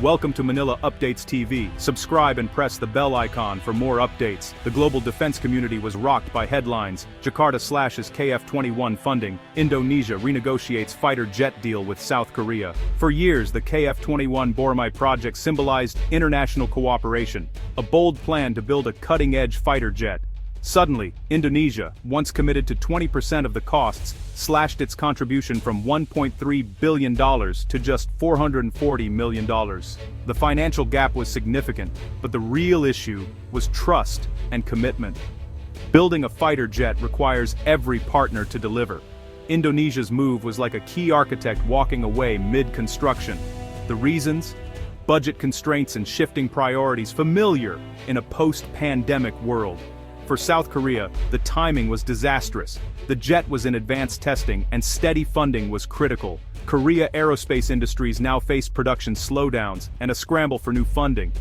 Welcome to Manila Updates TV. Subscribe and press the bell icon for more updates. The global defense community was rocked by headlines. Jakarta slashes KF-21 funding. Indonesia renegotiates fighter jet deal with South Korea. For years, the KF-21 Boramae project symbolized international cooperation, a bold plan to build a cutting-edge fighter jet. Suddenly, Indonesia, once committed to 20% of the costs, slashed its contribution from $1.3 billion to just $440 million. The financial gap was significant, but the real issue was trust and commitment. Building a fighter jet requires every partner to deliver. Indonesia's move was like a key architect walking away mid-construction. The reasons? Budget constraints and shifting priorities familiar in a post-pandemic world. For South Korea, the timing was disastrous. The jet was in advanced testing and steady funding was critical. Korea aerospace industries now faced production slowdowns and a scramble for new funding.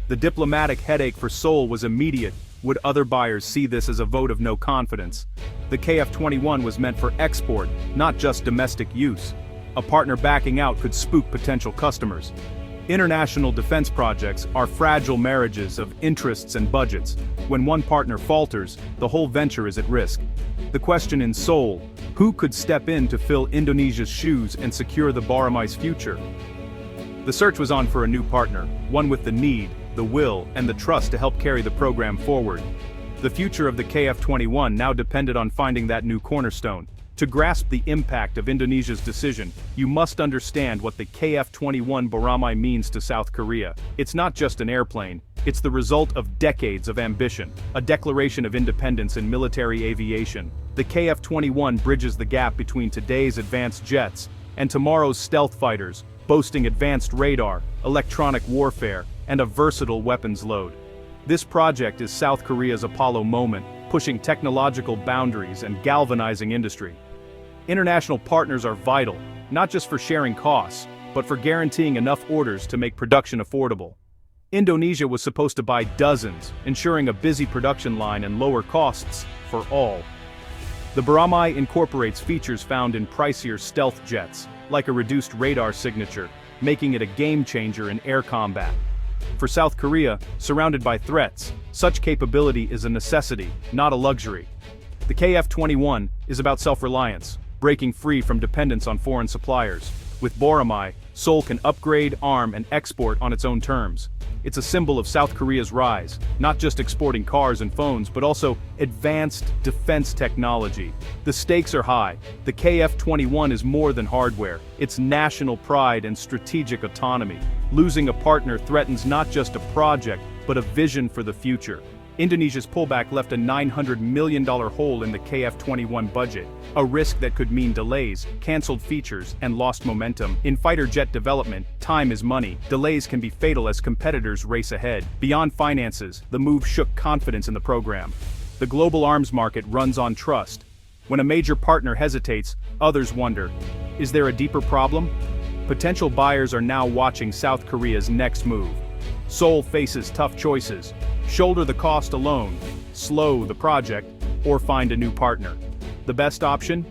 The diplomatic headache for Seoul was immediate. Would other buyers see this as a vote of no confidence? The KF-21 was meant for export, not just domestic use. A partner backing out could spook potential customers. International defense projects are fragile marriages of interests and budgets. When one partner falters, the whole venture is at risk. The question in Seoul: who could step in to fill Indonesia's shoes and secure the Boramae's future? The search was on for a new partner, one with the need, the will, and the trust to help carry the program forward. The future of the KF-21 now depended on finding that new cornerstone. To grasp the impact of Indonesia's decision, you must understand what the KF-21 Boramae means to South Korea. It's not just an airplane, it's the result of decades of ambition, a declaration of independence in military aviation. The KF-21 bridges the gap between today's advanced jets and tomorrow's stealth fighters, boasting advanced radar, electronic warfare, and a versatile weapons load. This project is South Korea's Apollo moment, pushing technological boundaries and galvanizing industry. International partners are vital, not just for sharing costs, but for guaranteeing enough orders to make production affordable. Indonesia was supposed to buy dozens, ensuring a busy production line and lower costs for all. The Boramae incorporates features found in pricier stealth jets, like a reduced radar signature, making it a game-changer in air combat. For South Korea, surrounded by threats, such capability is a necessity, not a luxury. The KF-21 is about self-reliance, breaking free from dependence on foreign suppliers. With Boramae, Seoul can upgrade, arm, and export on its own terms. It's a symbol of South Korea's rise, not just exporting cars and phones, but also advanced defense technology. The stakes are high. The KF-21 is more than hardware. It's national pride and strategic autonomy. Losing a partner threatens not just a project, but a vision for the future. Indonesia's pullback left a $900 million hole in the KF-21 budget, a risk that could mean delays, canceled features, and lost momentum. In fighter jet development, time is money. Delays can be fatal as competitors race ahead. Beyond finances, the move shook confidence in the program. The global arms market runs on trust. When a major partner hesitates, others wonder, is there a deeper problem? Potential buyers are now watching South Korea's next move. Seoul faces tough choices: shoulder the cost alone, slow the project, or find a new partner. The best option?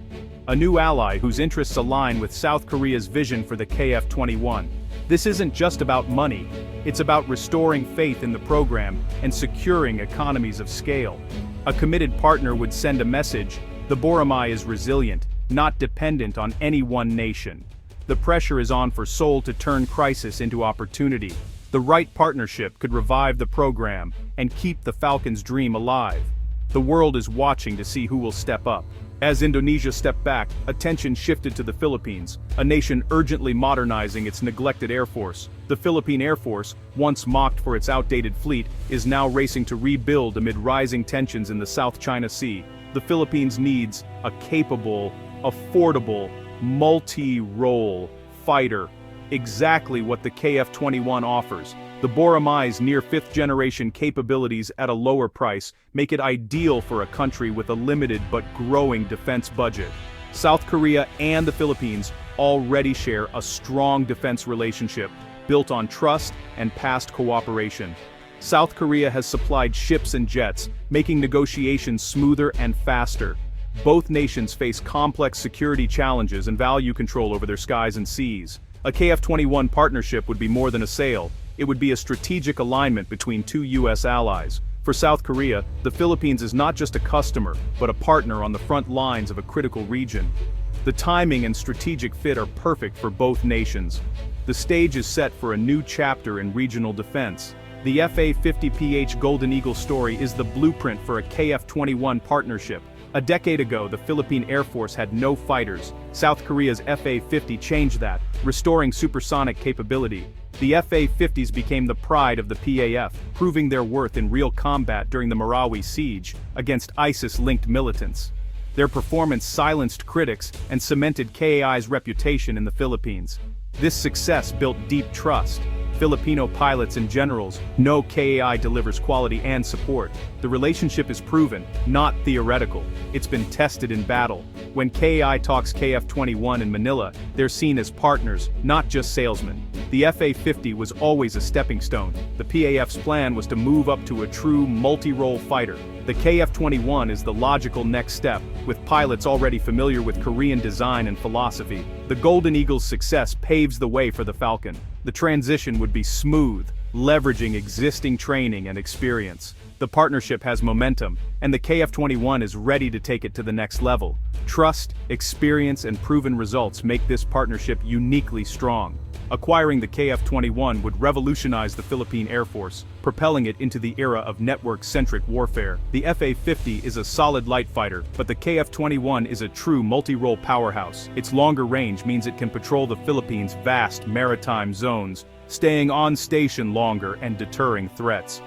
A new ally whose interests align with South Korea's vision for the KF-21. This isn't just about money, it's about restoring faith in the program and securing economies of scale. A committed partner would send a message: the Boramae is resilient, not dependent on any one nation. The pressure is on for Seoul to turn crisis into opportunity. The right partnership could revive the program and keep the Falcon's dream alive. The world is watching to see who will step up. As Indonesia stepped back, attention shifted to the Philippines, a nation urgently modernizing its neglected air force. The Philippine Air Force, once mocked for its outdated fleet, is now racing to rebuild amid rising tensions in the South China Sea. The Philippines needs a capable, affordable, multi-role fighter. Exactly what the KF-21 offers. The Boramae's near fifth-generation capabilities at a lower price make it ideal for a country with a limited but growing defense budget. South Korea and the Philippines already share a strong defense relationship, built on trust and past cooperation. South Korea has supplied ships and jets, making negotiations smoother and faster. Both nations face complex security challenges and value control over their skies and seas. A KF-21 partnership would be more than a sale, it would be a strategic alignment between two U.S. allies. For South Korea, the Philippines is not just a customer, but a partner on the front lines of a critical region. The timing and strategic fit are perfect for both nations. The stage is set for a new chapter in regional defense. The FA-50PH Golden Eagle story is the blueprint for a KF-21 partnership. A decade ago, the Philippine Air Force had no fighters. South Korea's FA-50 changed that, restoring supersonic capability. The FA-50s became the pride of the PAF, proving their worth in real combat during the Marawi siege against ISIS-linked militants. Their performance silenced critics and cemented KAI's reputation in the Philippines. This success built deep trust. Filipino pilots and generals know KAI delivers quality and support. The relationship is proven, not theoretical. It's been tested in battle. When KAI talks KF-21 in Manila, they're seen as partners, not just salesmen. The FA-50 was always a stepping stone. The PAF's plan was to move up to a true multi-role fighter. The KF-21 is the logical next step, with pilots already familiar with Korean design and philosophy. The Golden Eagle's success paves the way for the Falcon. The transition would be smooth, leveraging existing training and experience. The partnership has momentum, and the KF-21 is ready to take it to the next level. Trust, experience, and proven results make this partnership uniquely strong. Acquiring the KF-21 would revolutionize the Philippine Air Force, propelling it into the era of network-centric warfare. The FA-50 is a solid light fighter, but the KF-21 is a true multi-role powerhouse. Its longer range means it can patrol the Philippines' vast maritime zones, staying on station longer and deterring threats.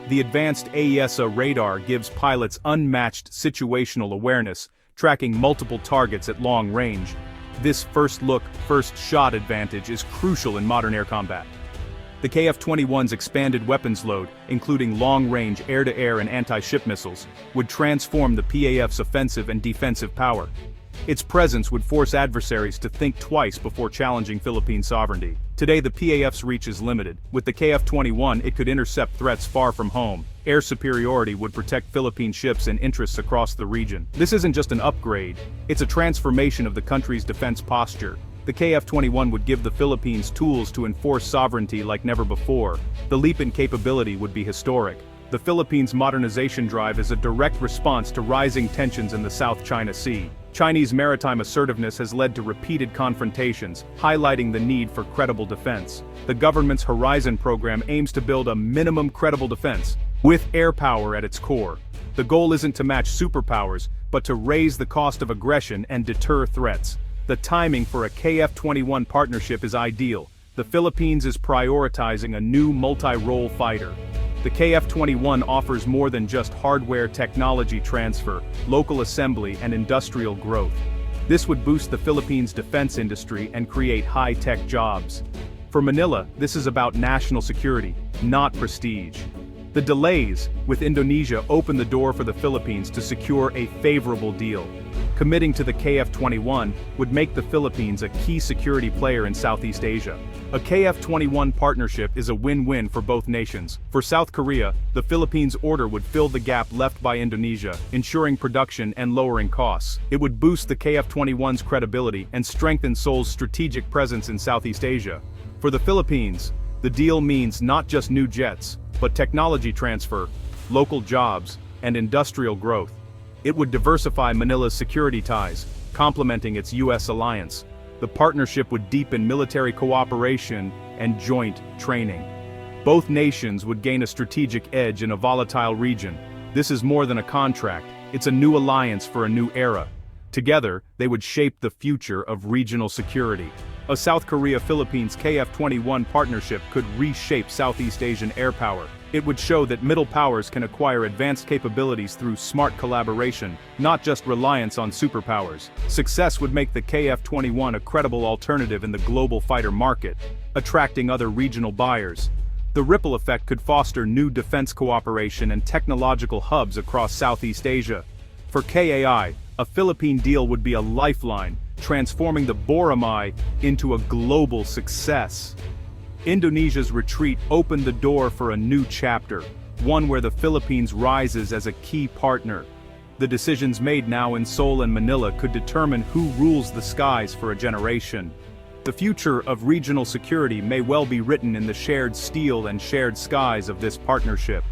The advanced AESA radar gives pilots unmatched situational awareness, tracking multiple targets at long range. This first look, first shot advantage is crucial in modern air combat. The KF-21's expanded weapons load, including long-range air-to-air and anti-ship missiles, would transform the PAF's offensive and defensive power. Its presence would force adversaries to think twice before challenging Philippine sovereignty. Today the PAF's reach is limited. With the KF-21 it could intercept threats far from home. Air superiority would protect Philippine ships and interests across the region. This isn't just an upgrade, it's a transformation of the country's defense posture. The KF-21 would give the Philippines tools to enforce sovereignty like never before. The leap in capability would be historic. The Philippines' modernization drive is a direct response to rising tensions in the South China Sea. Chinese maritime assertiveness has led to repeated confrontations, highlighting the need for credible defense. The government's Horizon program aims to build a minimum credible defense, with air power at its core. The goal isn't to match superpowers, but to raise the cost of aggression and deter threats. The timing for a KF-21 partnership is ideal. The Philippines is prioritizing a new multi-role fighter. The KF-21 offers more than just hardware technology transfer, local assembly, and industrial growth. This would boost the Philippines' defense industry and create high-tech jobs. For Manila, this is about national security, not prestige. The delays with Indonesia open the door for the Philippines to secure a favorable deal. Committing to the KF-21 would make the Philippines a key security player in Southeast Asia. A KF-21 partnership is a win-win for both nations. For South Korea, the Philippines' order would fill the gap left by Indonesia, ensuring production and lowering costs. It would boost the KF-21's credibility and strengthen Seoul's strategic presence in Southeast Asia. For the Philippines, the deal means not just new jets, but technology transfer, local jobs, and industrial growth. It would diversify Manila's security ties, complementing its U.S. alliance. The partnership would deepen military cooperation and joint training. Both nations would gain a strategic edge in a volatile region. This is more than a contract, it's a new alliance for a new era. Together, they would shape the future of regional security. A South Korea-Philippines KF-21 partnership could reshape Southeast Asian air power. It would show that middle powers can acquire advanced capabilities through smart collaboration, not just reliance on superpowers. Success would make the KF-21 a credible alternative in the global fighter market, attracting other regional buyers. The ripple effect could foster new defense cooperation and technological hubs across Southeast Asia. For KAI, a Philippine deal would be a lifeline, transforming the Boramae into a global success. Indonesia's retreat opened the door for a new chapter, one where the Philippines rises as a key partner. The decisions made now in Seoul and Manila could determine who rules the skies for a generation. The The future of regional security may well be written in the shared steel and shared skies of this partnership.